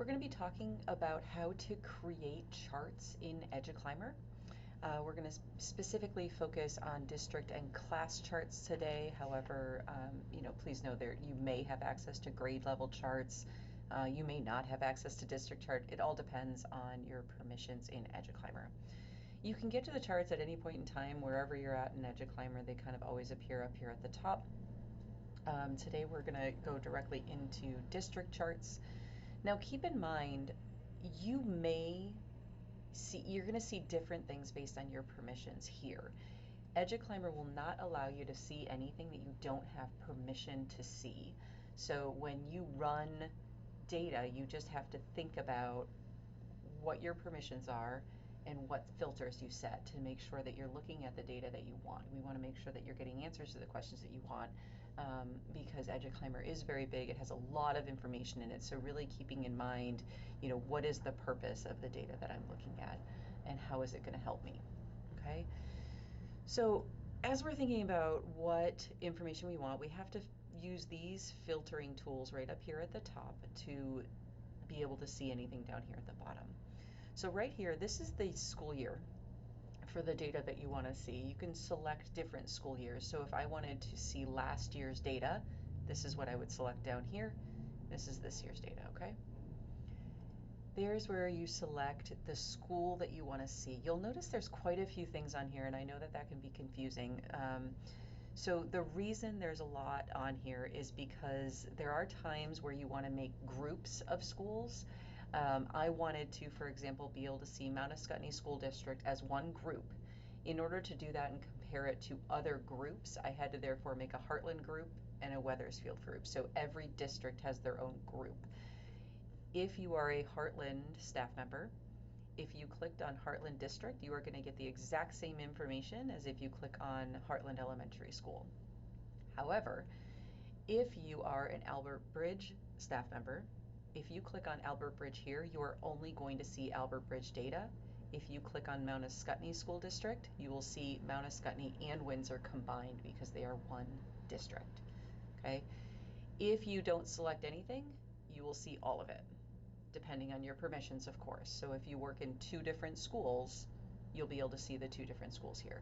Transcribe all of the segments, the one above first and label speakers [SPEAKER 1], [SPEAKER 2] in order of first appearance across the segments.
[SPEAKER 1] We're going to be talking about how to create charts in EduClimber. We're going to specifically focus on district and class charts today. However, please know that you may have access to grade level charts. You may not have access to district chart. It all depends on your permissions in EduClimber. You can get to the charts at any point in time, wherever you're at in EduClimber. They kind of always appear up here at the top. Today we're going to go directly into district charts. Now keep in mind, you're going to see different things based on your permissions here. EduClimber will not allow you to see anything that you don't have permission to see. So when you run data, you just have to think about what your permissions are and what filters you set to make sure that you're looking at the data that you want. We want to make sure that you're getting answers to the questions that you want, because EduClimber is very big. It has a lot of information in it. So really keeping in mind, what is the purpose of the data that I'm looking at and how is it going to help me? Okay. So as we're thinking about what information we want, we have to use these filtering tools right up here at the top to be able to see anything down here at the bottom. So right here, this is the school year for the data that you want to see. You can select different school years. So if I wanted to see last year's data, this is what I would select down here. This is this year's data, okay? There's where you select the school that you want to see. You'll notice there's quite a few things on here, and I know that can be confusing. So the reason there's a lot on here is because there are times where you want to make groups of schools. I wanted to, for example, be able to see Mount Ascutney School District as one group. In order to do that and compare it to other groups, I had to therefore make a Heartland group and a Wethersfield group. So every district has their own group. If you are a Heartland staff member, if you clicked on Heartland District, you are going to get the exact same information as if you click on Heartland Elementary School. However, if you are an Albert Bridge staff member, if you click on Albert Bridge here, you are only going to see Albert Bridge data. If you click on Mount Ascutney School District, you will see Mount Ascutney and Windsor combined because they are one district. Okay. If you don't select anything, you will see all of it, depending on your permissions, of course. So if you work in two different schools, you'll be able to see the two different schools here.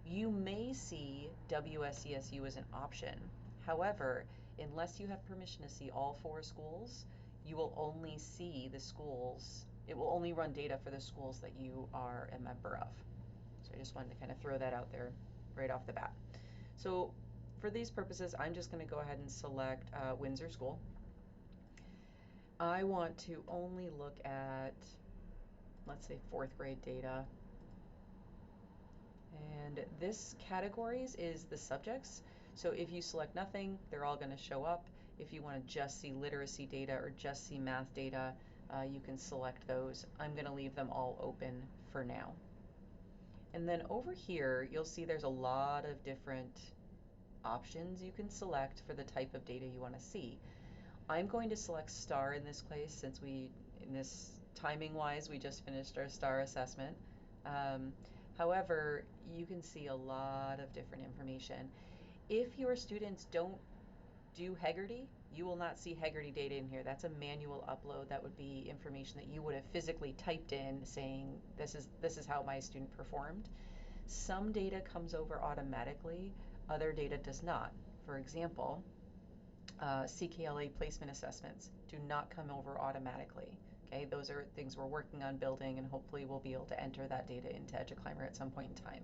[SPEAKER 1] You may see WSCSU as an option. However, unless you have permission to see all four schools, you will only see the schools. It will only run data for the schools that you are a member of. So I just wanted to kind of throw that out there right off the bat. So for these purposes, I'm just going to go ahead and select Windsor School. I want to only look at, let's say, 4th grade data. And this categories is the subjects. So if you select nothing, they're all going to show up. If you want to just see literacy data or just see math data, you can select those. I'm going to leave them all open for now. And then over here, you'll see there's a lot of different options you can select for the type of data you want to see. I'm going to select STAR in this case since timing wise, we just finished our STAR assessment. However, you can see a lot of different information. If your students don't do Heggerty, you will not see Heggerty data in here. That's a manual upload. That would be information that you would have physically typed in saying, this is how my student performed. Some data comes over automatically, other data does not. For example, CKLA placement assessments do not come over automatically. Okay, those are things we're working on building, and hopefully we'll be able to enter that data into EduClimber at some point in time.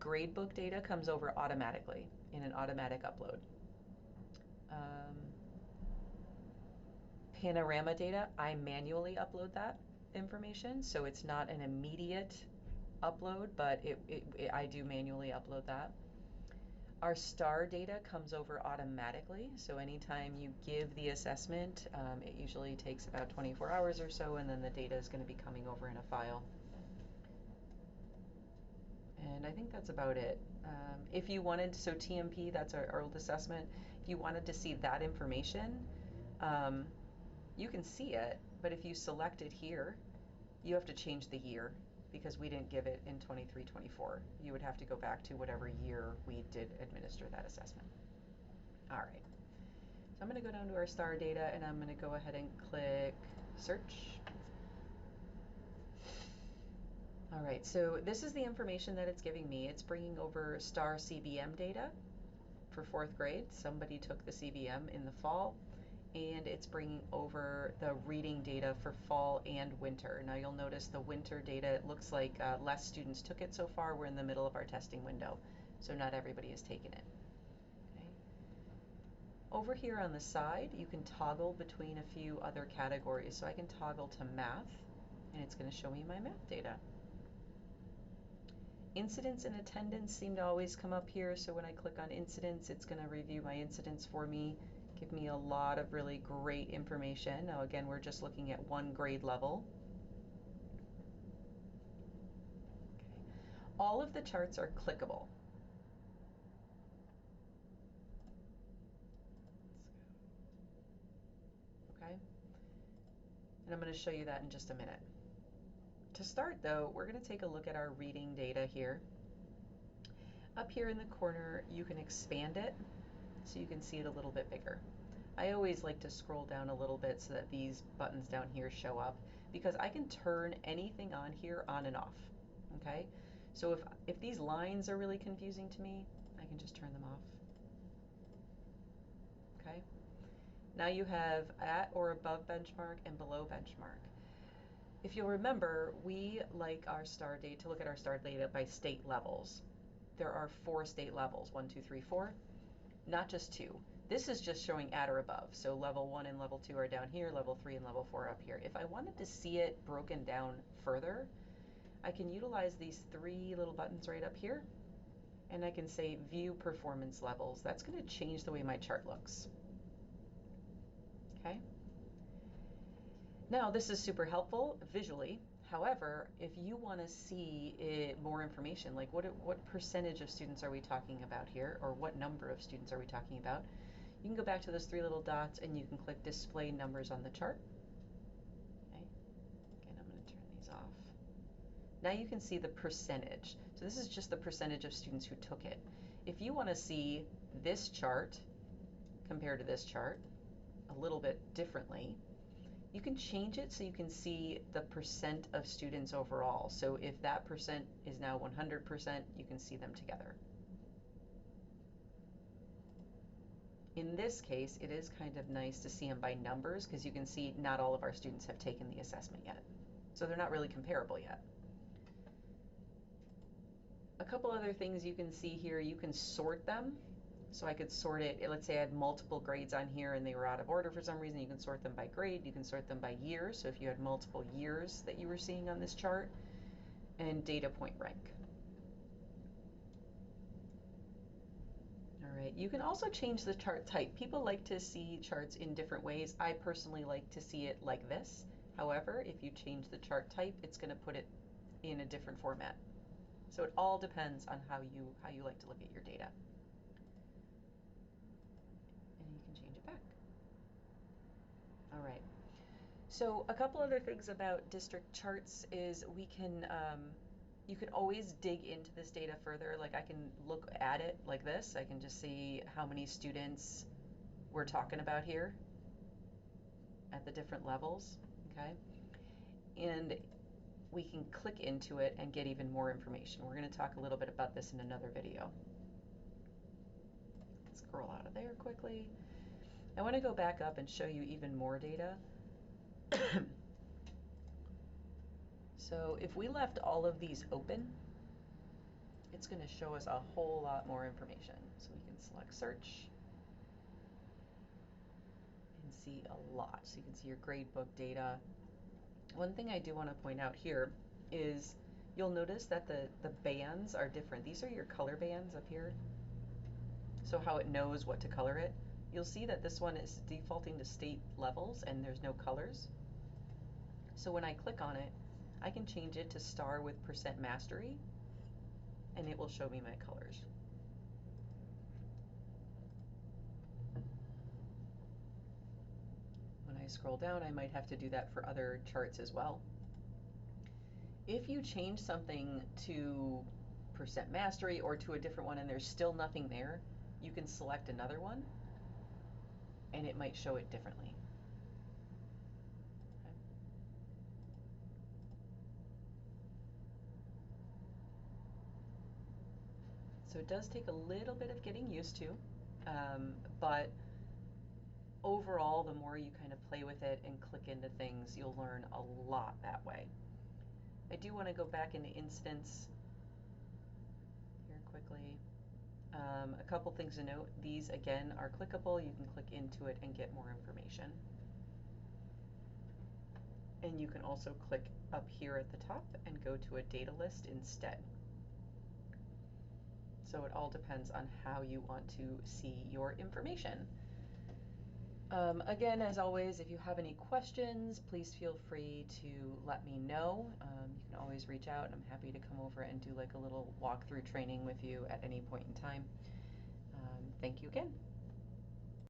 [SPEAKER 1] Gradebook data comes over automatically in an automatic upload. Panorama data, I manually upload that information, so it's not an immediate upload, but I do manually upload that. Our STAR data comes over automatically, so anytime you give the assessment, it usually takes about 24 hours or so, and then the data is going to be coming over in a file. And I think that's about it. If you wanted, so TMP, that's our old assessment, if you wanted to see that information, you can see it, but if you select it here, you have to change the year because we didn't give it in 23-24. You would have to go back to whatever year we did administer that assessment. All right. So I'm going to go down to our STAR data, and I'm going to go ahead and click search. All right, so this is the information that it's giving me. It's bringing over STAR CBM data for 4th grade. Somebody took the CBM in the fall, and it's bringing over the reading data for fall and winter. Now you'll notice the winter data, it looks like less students took it so far. We're in the middle of our testing window, so not everybody has taken it. Okay. Over here on the side, you can toggle between a few other categories. So I can toggle to math, and it's going to show me my math data. Incidents and attendance seem to always come up here, so when I click on incidents, it's going to review my incidents for me, give me a lot of really great information. Now again, we're just looking at one grade level. Okay. All of the charts are clickable. Okay, and I'm going to show you that in just a minute. To start though, we're going to take a look at our reading data here. Up here in the corner, you can expand it so you can see it a little bit bigger. I always like to scroll down a little bit so that these buttons down here show up, because I can turn anything on here on and off. Okay, so if these lines are really confusing to me, I can just turn them off. Okay, now you have at or above benchmark and below benchmark. If you'll remember, we like our STAR data to look at our STAR data by state levels. There are 4 state levels, 1, 2, 3, 4, not just 2. This is just showing at or above. So level 1 and level 2 are down here, level 3 and level 4 up here. If I wanted to see it broken down further, I can utilize these 3 little buttons right up here, and I can say view performance levels. That's going to change the way my chart looks. Okay. Now this is super helpful visually. However, if you want to see more information, like what percentage of students are we talking about here, or what number of students are we talking about, you can go back to those 3 little dots and you can click display numbers on the chart. Okay. Again, I'm going to turn these off. Now you can see the percentage. So this is just the percentage of students who took it. If you want to see this chart compared to this chart a little bit differently, you can change it so you can see the percent of students overall. So if that percent is now 100%, you can see them together. In this case, it is kind of nice to see them by numbers, because you can see not all of our students have taken the assessment yet. So they're not really comparable yet. A couple other things you can see here, you can sort them. So I could sort it, let's say I had multiple grades on here and they were out of order for some reason. You can sort them by grade, you can sort them by year. So if you had multiple years that you were seeing on this chart, and data point rank. All right, you can also change the chart type. People like to see charts in different ways. I personally like to see it like this. However, if you change the chart type, it's going to put it in a different format. So it all depends on how you like to look at your data. And you can change it back. All right. So a couple other things about district charts is we can, you can always dig into this data further. Like I can look at it like this. I can just see how many students we're talking about here at the different levels, okay? And we can click into it and get even more information. We're going to talk a little bit about this in another video. Let's scroll out of there quickly. I want to go back up and show you even more data. So if we left all of these open, it's going to show us a whole lot more information. So we can select search and see a lot. So you can see your gradebook data. One thing I do want to point out here is you'll notice that the bands are different. These are your color bands up here. So how it knows what to color it. You'll see that this one is defaulting to state levels and there's no colors. So when I click on it, I can change it to STAR with % mastery, and it will show me my colors. When I scroll down, I might have to do that for other charts as well. If you change something to % mastery or to a different one and there's still nothing there, you can select another one and it might show it differently. Okay. So it does take a little bit of getting used to, but overall, the more you kind of play with it and click into things, you'll learn a lot that way. I do want to go back into incidents here quickly. A couple things to note. These, again, are clickable. You can click into it and get more information. And you can also click up here at the top and go to a data list instead. So it all depends on how you want to see your information. Again, as always, if you have any questions, please feel free to let me know. You can always reach out, and I'm happy to come over and do like a little walkthrough training with you at any point in time. Thank you again.